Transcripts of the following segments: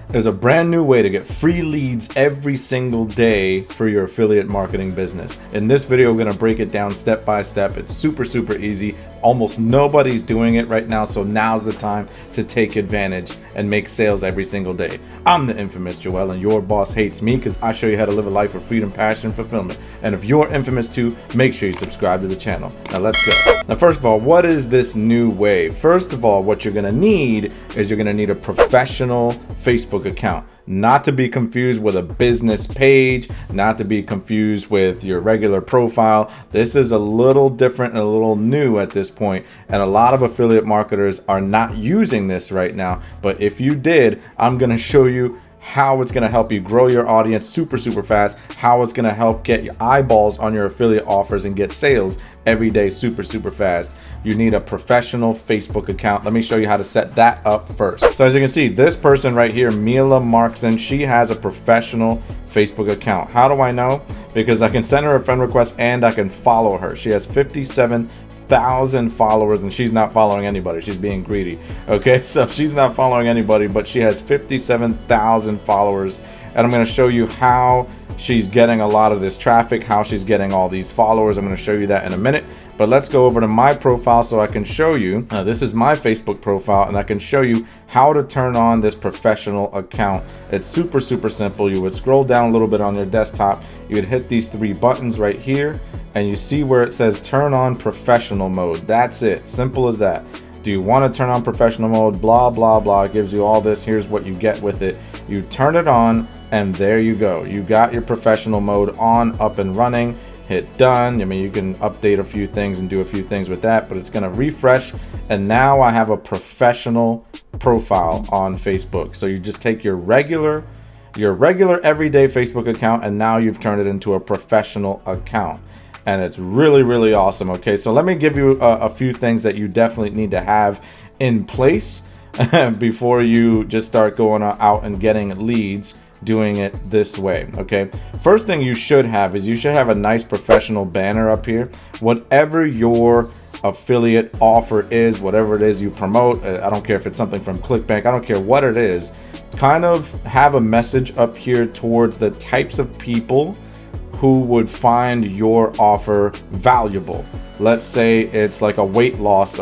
There's a brand new way to get free leads every single day for your affiliate marketing business. In this video, we're going to break it down step by step. It's super easy. Almost nobody's doing it right now, so now's the time to take advantage and make sales every single day. I'm the infamous Joel, and your boss hates me because I show you how to live a life of freedom, passion, fulfillment. And if you're infamous too, make sure you subscribe to the channel. Now let's go. Now, first of all, what is this new way? First of all, what you're going to need is you're going to need a professional Facebook account. Not to be confused with a business page, not to be confused with your regular profile. This is a little different and a little new at this point, and a lot of affiliate marketers are not using this right now. But if you did, I'm going to show you how it's going to help you grow your audience super fast, how it's going to help get your eyeballs on your affiliate offers and get sales every day super fast. You need a professional Facebook account. Let me show you how to set that up first. So as you can see, this person right here, milamarkson, she has a professional Facebook account. How do I know? Because I can send her a friend request and I can follow her. She has 57,000 followers and she's not following anybody. She's being greedy. Okay, so she's not following anybody, but she has 57,000 followers. And I'm going to show you how she's getting a lot of this traffic, how she's getting all these followers. I'm going to show you that in a minute. But let's go over to my profile so I can show you. This is my Facebook profile, and I can show you how to turn on this professional account. It's super simple. You would scroll down a little bit on your desktop. You would hit these three buttons right here, and you see where it says turn on professional mode. That's it. Simple as that. Do you want to turn on professional mode? Blah, blah, blah. It gives you all this. Here's what you get with it. You turn it on, and there you go. You got your professional mode on, up and running. Hit done. I mean, you can update a few things and do a few things with that, but it's going to refresh. And now I have a professional profile on Facebook. So you just take your regular everyday Facebook account, and now you've turned it into a professional account. And it's really awesome. Okay, so let me give you a few things that you definitely need to have in place before you just start going out and getting leads doing it this way. Okay, first thing you should have is you should have a nice professional banner up here. Whatever your affiliate offer is, whatever it is you promote, I don't care if it's something from ClickBank, I don't care what it is, kind of have a message up here towards the types of people who would find your offer valuable. Let's say it's like a weight loss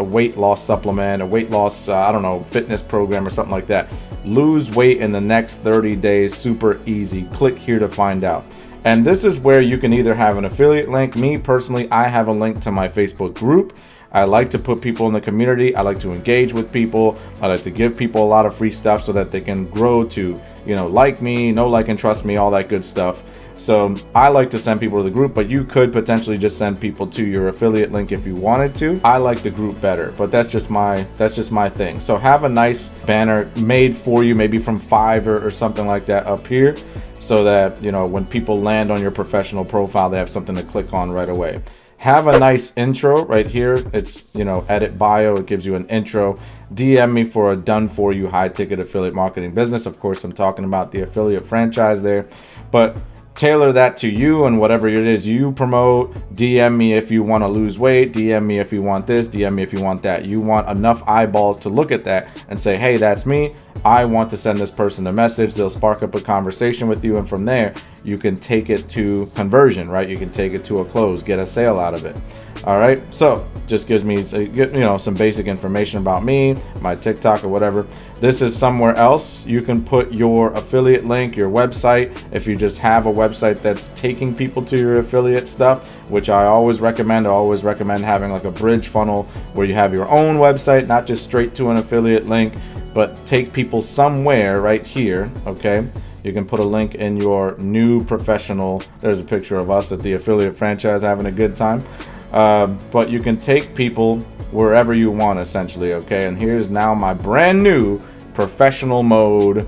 supplement, a weight loss, I don't know, fitness program or something like that. Lose weight in the next 30 days, super easy. Click here to find out. And this is where you can either have an affiliate link. Me personally, I have a link to my Facebook group. I like to put people in the community. I like to engage with people. I like to give people a lot of free stuff so that they can grow to, like me, know, like, and trust me, all that good stuff. So I like to send people to the group, but you could potentially just send people to your affiliate link if you wanted to. I like the group better, but that's just my thing. So have a nice banner made for you, maybe from Fiverr or something like that up here, so that when people land on your professional profile, they have something to click on right away. Have a nice intro right here. It's edit bio. It gives you an intro. DM me for a done for you high ticket affiliate marketing business. Of course, I'm talking about the affiliate franchise there, but tailor that to you and whatever it is you promote. DM me if you want to lose weight. DM me if you want this. DM me if you want that. You want enough eyeballs to look at that and say, hey, that's me. I want to send this person a message. They'll spark up a conversation with you, and from there you can take it to conversion, right? You can take it to a close, get a sale out of it. All right, so just gives me some basic information about me, my TikTok or whatever. This is somewhere else. You can put your affiliate link, your website, if you just have a website that's taking people to your affiliate stuff, which I always recommend. I always recommend having like a bridge funnel where you have your own website, not just straight to an affiliate link, but take people somewhere right here. Okay, you can put a link in your new professional. There's a picture of us at the affiliate franchise having a good time. But you can take people wherever you want, essentially. Okay, and here's now my brand new professional mode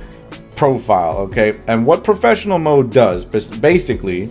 profile. Okay, and what professional mode does basically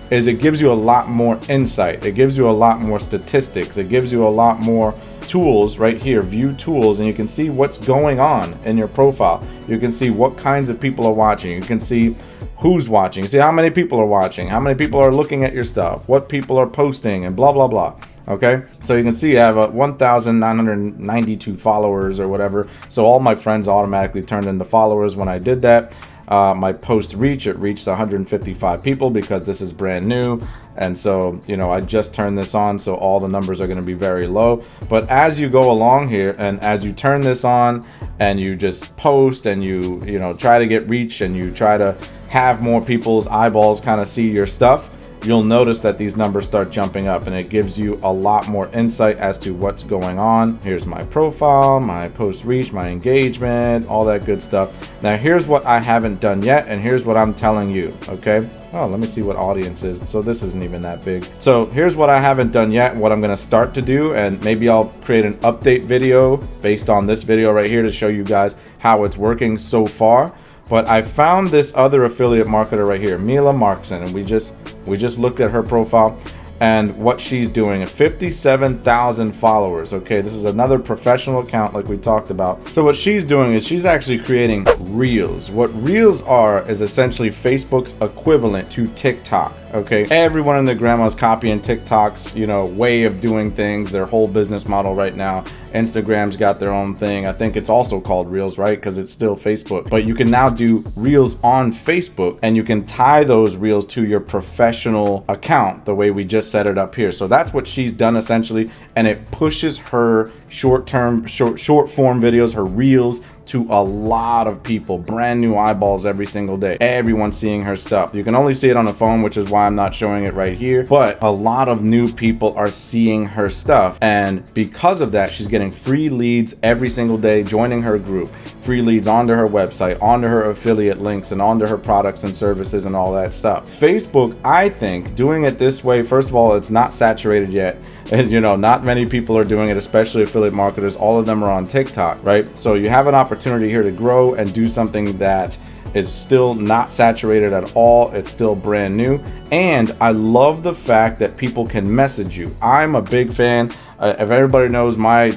is it gives you a lot more insight. It gives you a lot more statistics. It gives you a lot more tools right here, view tools, and you can see what's going on in your profile. You can see what kinds of people are watching. You can see who's watching. See how many people are watching, how many people are looking at your stuff, what people are posting, and blah blah blah. Okay, so you can see I have 1,992 followers or whatever. So all my friends automatically turned into followers when I did that. My post reach, it reached 155 people because this is brand new. And so, you know, I just turned this on, so all the numbers are going to be very low. But as you go along here, and as you turn this on and you just post and you know, try to get reach and you try to have more people's eyeballs kind of see your stuff, you'll notice that these numbers start jumping up, and it gives you a lot more insight as to what's going on. Here's my profile, my post reach, my engagement, all that good stuff. Now here's what I haven't done yet, and here's what I'm telling you, okay? Oh, let me see what audience is. So this isn't even that big. So here's what I haven't done yet, and what I'm gonna start to do, and maybe I'll create an update video based on this video right here to show you guys how it's working so far. But I found this other affiliate marketer right here, milamarkson, and we just looked at her profile and what she's doing at 57,000 followers. Okay, this is another professional account like we talked about. So what she's doing is she's actually creating reels. What reels are is essentially Facebook's equivalent to TikTok. Okay, everyone and their grandma's copying TikTok's, you know, way of doing things, their whole business model right now. Instagram's got their own thing. I think it's also called Reels, right? Because it's still Facebook. But you can now do Reels on Facebook, and you can tie those Reels to your professional account the way we just set it up here. So that's what she's done essentially, and it pushes her short form videos, her Reels, to a lot of people, brand new eyeballs every single day. Everyone's seeing her stuff. You can only see it on the phone, which is why I'm not showing it right here, but a lot of new people are seeing her stuff, and because of that, she's getting free leads every single day, joining her group, free leads onto her website, onto her affiliate links, and onto her products and services and all that stuff. Facebook, I think, doing it this way, first of all, it's not saturated yet. As you know, not many people are doing it, especially affiliate marketers. All of them are on TikTok, right? So you have an opportunity here to grow and do something that is still not saturated at all. It's still brand new. And I love the fact that people can message you. I'm a big fan. If everybody knows my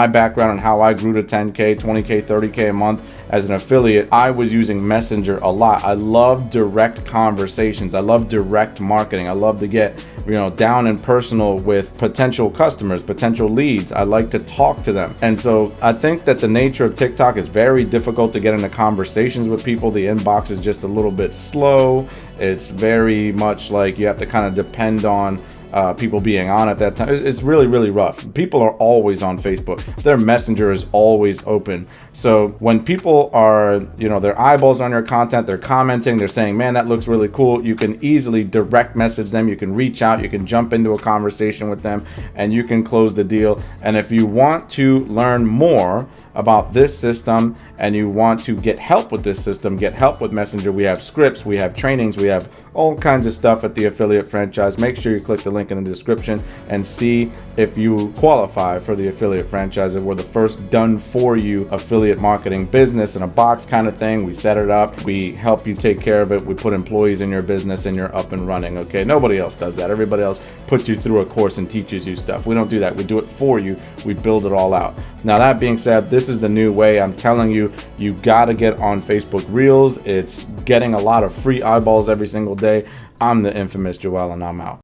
background and how I grew to 10K, 20K, 30K a month as an affiliate, I was using Messenger a lot. I love direct conversations. I love direct marketing. I love to get, you know, down and personal with potential customers, potential leads. I like to talk to them. And so I think that the nature of TikTok is very difficult to get into conversations with people. The inbox is just a little bit slow. It's very much like you have to kind of depend on people being on at that time. It's really, really rough. People are always on Facebook. Their messenger is always open. So when people are, you know, their eyeballs on your content, they're commenting, they're saying, man, that looks really cool. You can easily direct message them. You can reach out, you can jump into a conversation with them, and you can close the deal. And if you want to learn more about this system and you want to get help with this system, get help with Messenger, we have scripts, we have trainings, we have all kinds of stuff at the Affiliate Franchise. Make sure you click the link in the description and see if you qualify for the Affiliate Franchise. We're the first done for you affiliate marketing business in a box kind of thing. We set it up, we help you take care of it, we put employees in your business, and you're up and running. Okay, nobody else does that. Everybody else puts you through a course and teaches you stuff. We don't do that. We do it for you. We build it all out. Now, that being said, this is the new way. I'm telling you, you got to get on Facebook Reels. It's getting a lot of free eyeballs every single day. I'm the infamous Joel, and I'm out.